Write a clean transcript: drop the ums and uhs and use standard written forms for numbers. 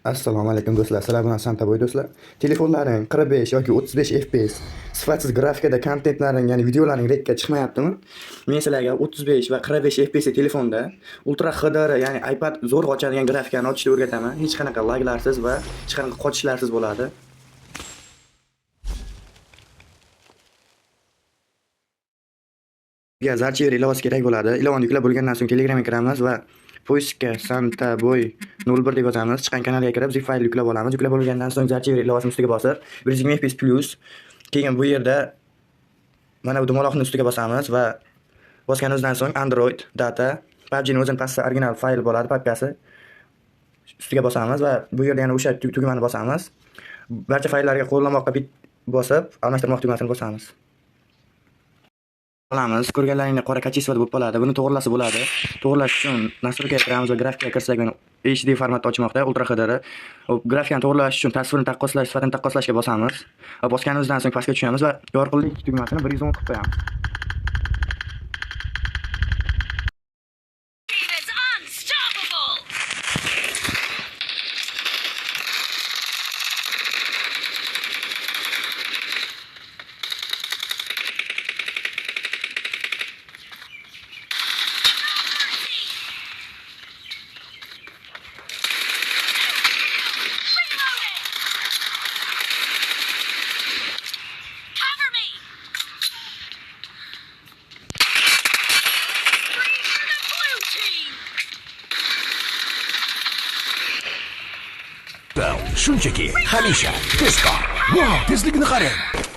Assalomu alaykum do'stlar. Sizlar bilan Santaboy do'stlar. Telefonlaring 45 yoki 35 FPS sifatsiz grafikada kontentlaring, ya'ni videolaring rekka chiqmayaptimi? Men sizlarga 35 va 45 FPS telefonda Ultra HDR, ya'ni iPad zo'rg'a ochadigan grafikani ochishni o'rgataman. Hech qanaqa laglarsiz va hech qanaqa qochishlarsiz bo'ladi. Sizga Zarchiver ilovasi kerak bo'ladi. Ilovani yuklab bo'lgandan so'ng Telegramga kiramiz va poiskka Santaboy 01 deb yozamiz. Chiqqan kanalga kirib zip fayl yuklab olamiz. Yuklab bo'lgandan so'ng Zarchiver ilovasini ustiga bosib 120 FPS plus. Keyin bu yerda mana bu dumaloqni ustiga bosamiz va bosganimizdan so'ng Android data PUBG ning o'zining pastda original fayl bo'ladi, papkasi. Ustiga bosamiz va bu yerda yana o'sha tugmani bosamiz. Barcha fayllarga qo'llamoqqa bosib, almashtirmoq tugmasini bosamiz. Olamiz. Ko'rganlaringdek qora kachesva bo'lib qoladi. Buni to'g'rilasa bo'ladi. To'g'rilash uchun nastroykaga kiramiz va grafikaga kirsak, mana HD formatda ochmoqda, Ultra HDR. Grafikani to'g'rilash uchun tasvirni taqqoslash, sifatini taqqoslashga bosamiz. Va bosganimizdan so'ng pastga tushamiz va yorqinlik tugmasini 110 qilib qo'yamiz. Shunchaki hamisha tezkor. Wow, tezligini qarang.